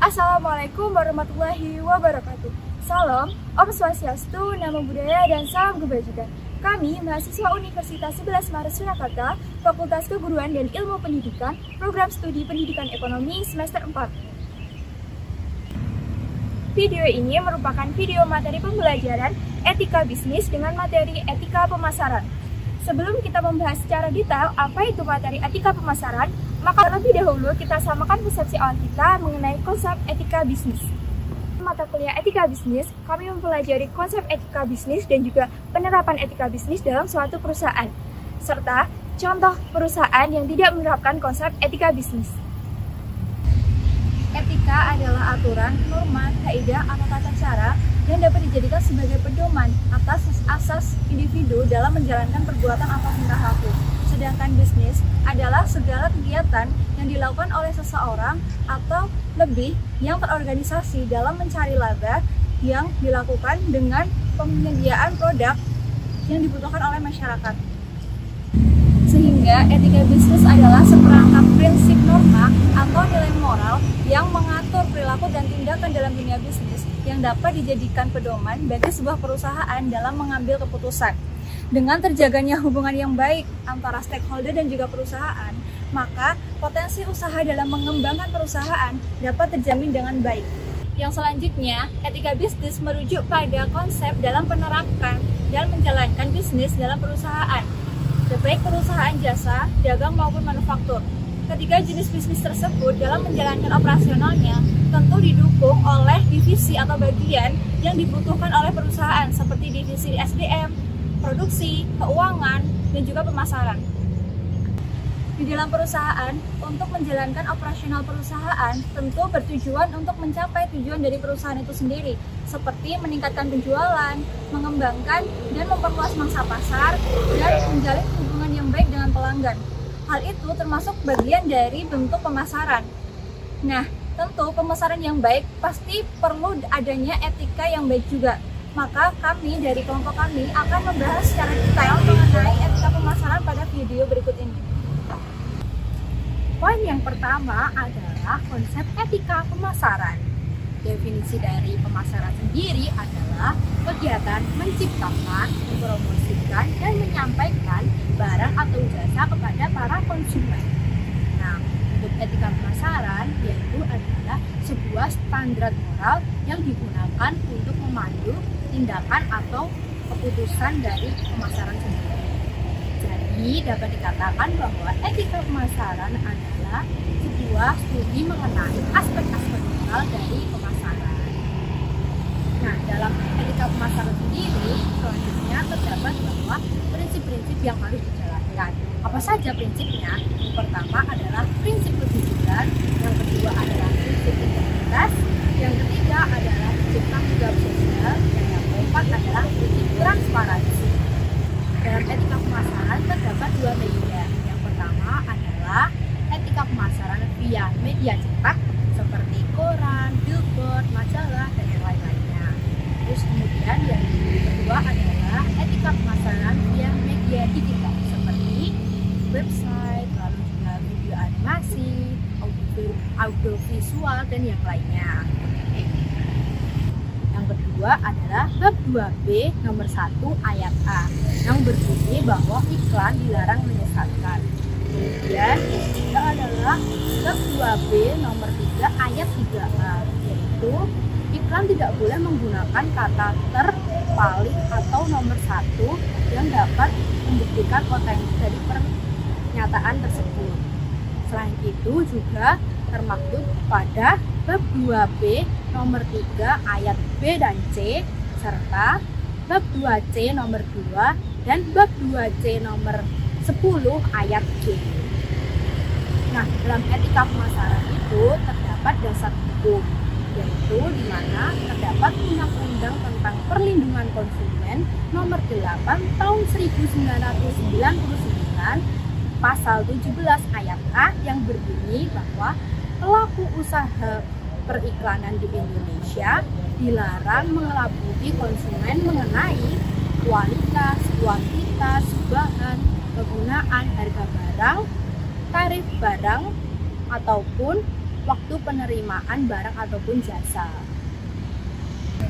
Assalamualaikum warahmatullahi wabarakatuh. Salam, Om Swastiastu, Namo Buddhaya, dan salam kebajikan. Kami, mahasiswa Universitas 11 Maret Surakarta, Fakultas Keguruan dan Ilmu Pendidikan, Program Studi Pendidikan Ekonomi semester 4. Video ini merupakan video materi pembelajaran etika bisnis dengan materi etika pemasaran. Sebelum kita membahas secara detail apa itu materi etika pemasaran, maka terlebih dahulu kita samakan persepsi awal kita mengenai konsep etika bisnis. Mata kuliah etika bisnis, kami mempelajari konsep etika bisnis dan juga penerapan etika bisnis dalam suatu perusahaan, serta contoh perusahaan yang tidak menerapkan konsep etika bisnis. Etika adalah aturan, norma, kaidah, atau tata cara yang dapat dijadikan sebagai pedoman atas asas individu dalam menjalankan perbuatan atau tingkah laku. Sedangkan bisnis adalah segala kegiatan yang dilakukan oleh seseorang atau lebih yang terorganisasi dalam mencari laba yang dilakukan dengan penyediaan produk yang dibutuhkan oleh masyarakat. Sehingga etika bisnis adalah seperangkat prinsip norma atau nilai moral yang mengatur perilaku dan tindakan dalam dunia bisnis yang dapat dijadikan pedoman bagi sebuah perusahaan dalam mengambil keputusan. Dengan terjaganya hubungan yang baik antara stakeholder dan juga perusahaan, maka potensi usaha dalam mengembangkan perusahaan dapat terjamin dengan baik. Yang selanjutnya, etika bisnis merujuk pada konsep dalam penerapkan dan menjalankan bisnis dalam perusahaan, baik perusahaan jasa, dagang maupun manufaktur. Ketiga jenis bisnis tersebut dalam menjalankan operasionalnya tentu didukung oleh divisi atau bagian yang dibutuhkan oleh perusahaan seperti divisi SDM, produksi, keuangan, dan juga pemasaran. Di dalam perusahaan, untuk menjalankan operasional perusahaan tentu bertujuan untuk mencapai tujuan dari perusahaan itu sendiri, seperti meningkatkan penjualan, mengembangkan dan memperluas mangsa pasar, dan menjalin hubungan yang baik dengan pelanggan. Hal itu termasuk bagian dari bentuk pemasaran. Nah, tentu pemasaran yang baik pasti perlu adanya etika yang baik juga. Maka kami dari kelompok kami akan membahas secara detail mengenai etika pemasaran pada video berikut ini. Poin yang pertama adalah konsep etika pemasaran. Definisi dari pemasaran sendiri adalah kegiatan menciptakan, mempromosikan, dan menyampaikan barang atau jasa kepada para konsumen. Nah, untuk etika pemasaran yaitu adalah sebuah standar moral yang digunakan untuk memandu tindakan atau keputusan dari pemasaran sendiri. Jadi dapat dikatakan bahwa etika pemasaran adalah sebuah studi mengenai aspek-aspek moral dari pemasaran. Nah, dalam etika pemasaran sendiri selanjutnya terdapat bahwa prinsip-prinsip yang harus dijalankan. Apa saja prinsipnya? Yang pertama adalah prinsip kejujuran, yang kedua adalah prinsip integritas, yang ketiga adalah prinsip tanggung jawab sosial, dan yang keempat adalah prinsip transparansi. Dalam etika pemasaran terdapat dua media. Yang pertama adalah etika pemasaran via media cetak seperti koran, billboard, majalah, dan yang lain-lainnya. Terus kemudian yang kedua adalah etika pemasaran via media digital seperti website, lalu juga video animasi, audiovisual, dan yang lainnya. Yang kedua adalah bab 2B nomor 1 ayat A yang berbunyi bahwa iklan dilarang menyesatkan. Kemudian yang ketiga adalah bab 2B nomor 3 ayat 3A, yaitu iklan tidak boleh menggunakan kata ter, paling, atau nomor 1 yang dapat membuktikan potensi dari pernyataan tersebut. Selain itu juga termaktub pada bab 2B nomor 3 ayat B dan C, serta bab 2C nomor 2 dan bab 2C nomor 10 ayat G. Nah, dalam etika pemasaran itu terdapat dasar hukum, yaitu di mana terdapat Undang-Undang tentang Perlindungan Konsumen nomor 8 tahun 1999 pasal 17 ayat A yang berbunyi bahwa pelaku usaha periklanan di Indonesia dilarang mengelabui konsumen mengenai kualitas, kuantitas, bahan, kegunaan, harga barang, tarif barang, ataupun waktu penerimaan barang ataupun jasa.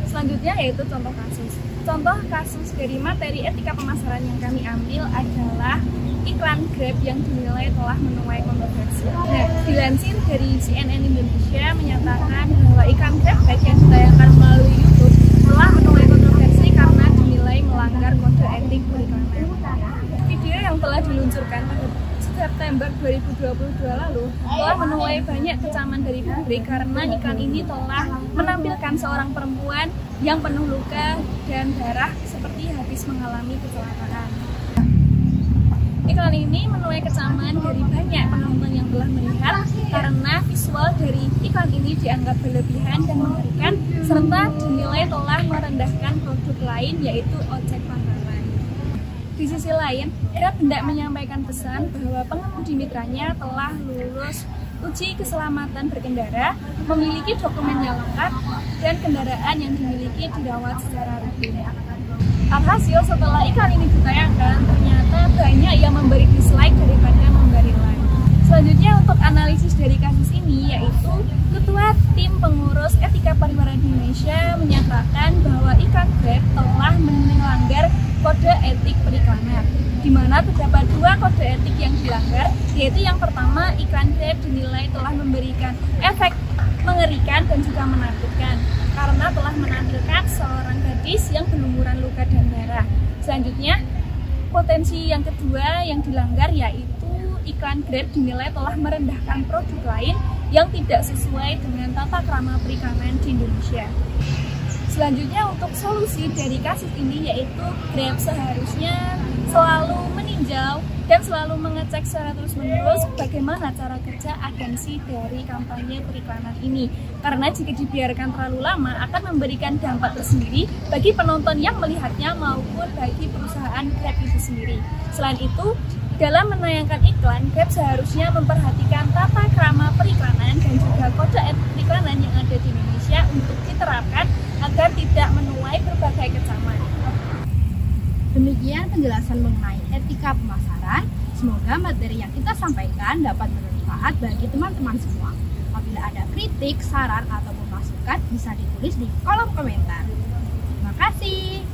Selanjutnya yaitu contoh kasus. Contoh kasus dari materi etika pemasaran yang kami ambil adalah iklan Grab yang dinilai telah menuai kontroversi. Nah, dilansir dari CNN Indonesia menyatakan bahwa iklan Grab baik yang ditayangkan melalui YouTube telah menuai kontroversi karena dinilai melanggar kode etik periklanan. Video yang telah diluncurkan pada September 2022 lalu telah menuai banyak kecaman dari publik karena iklan ini telah menampilkan seorang perempuan yang penuh luka dan darah seperti habis mengalami kecelakaan. Iklan ini menuai kecaman dari banyak penonton yang telah melihat karena visual dari iklan ini dianggap berlebihan dan mengerikan serta dinilai telah merendahkan produk lain yaitu ojek pangkalan. Di sisi lain, Grab hendak menyampaikan pesan bahwa pengemudi mitranya telah lulus uji keselamatan berkendara, memiliki dokumen yang lengkap, dan kendaraan yang dimiliki dirawat secara rutin. Alhasil, setelah iklan ini ditayangkan, ternyata banyak yang memberi dislike daripada memberi like. Selanjutnya, untuk analisis dari kasus ini, yaitu Ketua Tim Pengurus Etika Pariwisata Indonesia menyatakan bahwa iklan Grab telah melanggar kode etik periklanan, di mana terdapat dua kode etik yang dilanggar, yaitu yang pertama, iklan Grab dinilai telah memberikan efek mengerikan dan juga menakutkan karena telah menampilkan seorang gadis yang berlumuran luka dan darah. Selanjutnya, potensi yang kedua yang dilanggar yaitu iklan Grab dinilai telah merendahkan produk lain yang tidak sesuai dengan tata krama periklanan di Indonesia. Selanjutnya, untuk solusi dari kasus ini yaitu Grab seharusnya selalu meninjau dan selalu mengecek secara terus-menerus bagaimana cara kerja agensi dari kampanye periklanan ini. Karena jika dibiarkan terlalu lama akan memberikan dampak tersendiri bagi penonton yang melihatnya maupun bagi perusahaan Grab itu sendiri. Selain itu, dalam menayangkan iklan, Grab seharusnya memperhatikan tata krama periklanan dan juga kode etik periklanan yang ada di Indonesia untuk diterapkan agar tidak menuai berbagai kecaman. Demikian penjelasan mengenai etika pemasaran. Semoga materi yang kita sampaikan dapat bermanfaat bagi teman-teman semua. Apabila ada kritik, saran, ataupun masukan, bisa ditulis di kolom komentar. Terima kasih.